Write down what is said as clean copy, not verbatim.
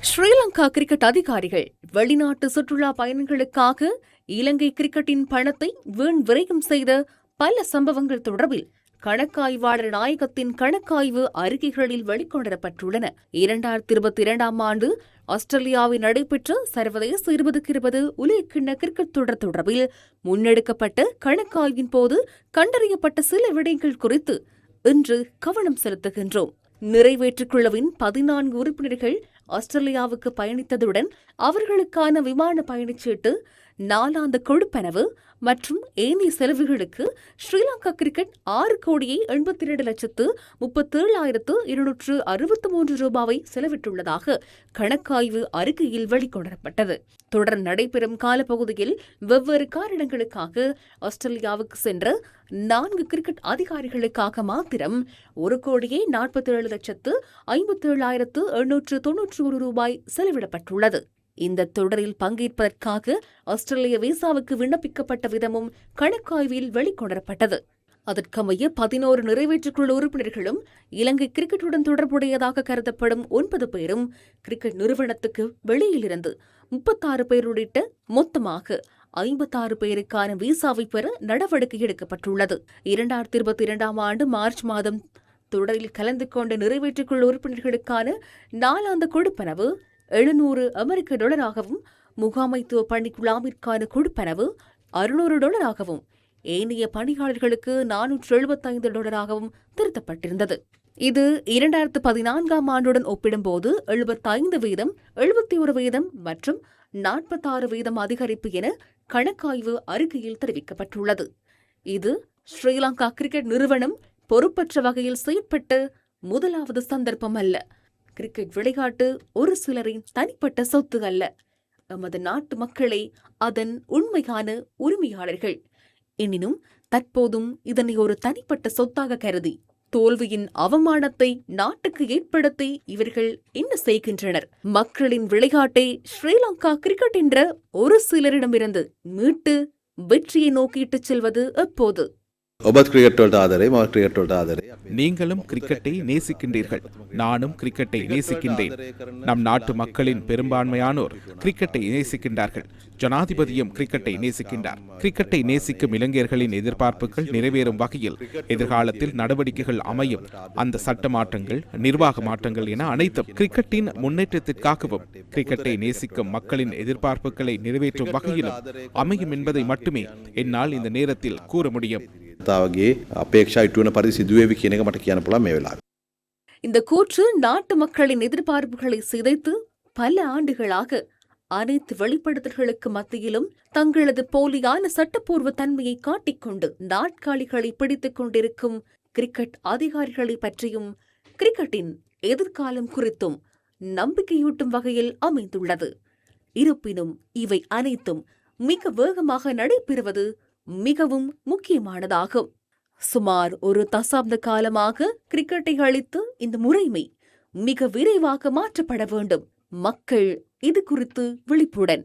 Sri Lanka cricket அதிகாரிகள் வெளிநாட்டு சுற்றுலா பயணிகளுக்காக இலங்கை கிரிக்கெட்டின் பணத்தை வீண் விரயம் செய்த பல சம்பவங்கள் தொடர்பில் கணக்காய்வாளர் நாயகத்தின் கணக்காய்வு அறிக்கைகளில் வெளிக்கொணரப்பட்டுள்ளன. 2022 ஆண்டு ஆஸ்திரேலியாவில் நடைபெற்ற சர்வதேச 2020 உலகக்கிண்ண கிரிக்கெட் தொடர் தொடர்பில் முன்னெடுக்கப்பட்ட கணக்காய்வின் போது கண்டறியப்பட்ட சில விடயங்கள் குறித்து இன்று கவனம் செலுத்துகின்றோம். நிறைவேற்றுக் குழுவின் 14 உறுப்பினர்கள் ஆஸ்திரேலியாவுக்கு பயணித்ததுடன் அவர்களுக்கான விமான பயணச்சீட்டு, நாளாந்த கொடுப்பனவு மற்றும் ஏனைய செலவுகளுக்கு ஸ்ரீலங்கா கிரிக்கெட் 6,82,37,263 ரூபாவை செலவிட்டுள்ளதாக கணக்காய்வு அறிக்கையில் வெளிக்கொணரப்பட்டது. தொடர் நடைபெறும் காலப்பகுதியில் வெவ்வேறு காரணங்களுக்காக ஆஸ்திரேலியாவுக்கு சென்ற 4 கிரிக்கெட் அதிகாரிகளுக்காக மாத்திரம் 1,47,57,891 ரூபாய் செலவிடப்பட்டுள்ளது. இந்த தொடரில் பங்கேற்பதற்காக ஆஸ்திரேலிய விசாவுக்கு விண்ணப்பிக்கப்பட்ட விதமும் கணக்காய்வில் வெளிக்கொணரப்பட்டது. அதற்கமைய 11 நிறைவேற்றுக்குழு உறுப்பினர்களும் இலங்கை கிரிக்கெட்டுடன் தொடர்புடையதாக கருதப்படும் 9 பேரும் கிரிக்கெட் நிறுவனத்துக்கு வெளியிலிருந்து 36 பேர் உள்ளிட்ட மொத்தமாக 56 பேருக்கான விசாவை பெற நடவடிக்கை எடுக்கப்பட்டுள்ளது. 2022 ஆண்டு மார்ச் மாதம் தொடரில் கலந்து கொண்ட நிறைவேற்றுக்குழு உறுப்பினர்களுக்கான நாளாந்த கொடுப்பனவு $700 முகாமைத்துவ பணிக்குழாவிற்கான கொடுப்பனவு $600 ஏனைய பணியாளர்களுக்கு $475 திருத்தப்பட்டிருந்தது. இது 2014 ஆண்டுடன் ஒப்பிடும்போது 75%, 71% மற்றும் 46% அதிகரிப்பு என கணக்காய்வு அறிக்கையில் தெரிவிக்கப்பட்டுள்ளது. இது ஸ்ரீலங்கா கிரிக்கெட் நிறுவனம் பொறுப்பற்ற வகையில் செயற்பட்ட முதலாவது சந்தர்ப்பம் அல்ல. கிரிக்கெட் விளையாட்டு ஒரு சிலரின் தனிப்பட்ட சொத்து அல்ல. எமது நாட்டு மக்களே அதன் உண்மையான உரிமையாளர்கள். எனினும் தற்போதும் இதனை ஒரு தனிப்பட்ட சொத்தாக கருதி தோல்வியின் அவமானத்தை நாட்டுக்கு ஏற்படுத்தி இவர்கள் என்ன செய்கின்றனர்? மக்களின் விளையாட்டை ஸ்ரீலங்கா கிரிக்கெட் என்ற ஒரு சிலரிடமிருந்து மீட்டு வெற்றியை நோக்கிட்டுச் செல்வது எப்போது? நீங்களும் கிரிக்கெட்டை நேசிக்கின்றீர்கள், நானும் கிரிக்கெட்டை நேசிக்கின்றேன். நம் நாட்டு மக்களின் பெரும்பான்மையானோர் கிரிக்கெட்டை நேசிக்கின்றார்கள். ஜனாதிபதியும் கிரிக்கெட்டை நேசிக்கின்றார். கிரிக்கெட்டை நேசிக்கும் இளைஞர்களின் எதிர்பார்ப்புகள் நிறைவேறும் வகையில் எதிர்காலத்தில் நடவடிக்கைகள் அமையும். அந்த சட்ட மாற்றங்கள், நிர்வாக மாற்றங்கள் என அனைத்தும் கிரிக்கெட்டின் முன்னேற்றத்திற்காகவும் கிரிக்கெட்டை நேசிக்கும் மக்களின் எதிர்பார்ப்புகளை நிறைவேற்றும் வகையிலும் அமையும் என்பதை மட்டுமே என்னால் இந்த நேரத்தில் கூற முடியும். இந்த கூற்று நாட்டு மக்களின் எதிர்பார்ப்புகளை சிதைத்து பல ஆண்டுகளாக அனைத்து வெளிப்படுத்தல்களுக்கு மத்தியிலும் தங்களது போலியான சட்டப்பூர்வ தன்மையை காட்டிக்கொண்டு நாட்காலிகளை பிடித்துக் கொண்டிருக்கும் கிரிக்கெட் அதிகாரிகளை பற்றியும் கிரிக்கெட்டின் எதிர்காலம் குறித்தும் நம்பிக்கையூட்டும் வகையில் அமைந்துள்ளது. இருப்பினும் இவை அனைத்தும் மிக வேகமாக நடைபெறுவது மிகவும் முக்கியமானதாகும். சுமார் ஒரு தசாப்த காலமாக கிரிக்கெட்டை அளித்து இந்த முறைமை மிக விரைவாக மாற்றப்பட வேண்டும். மக்கள் இது குறித்து விழிப்புடன்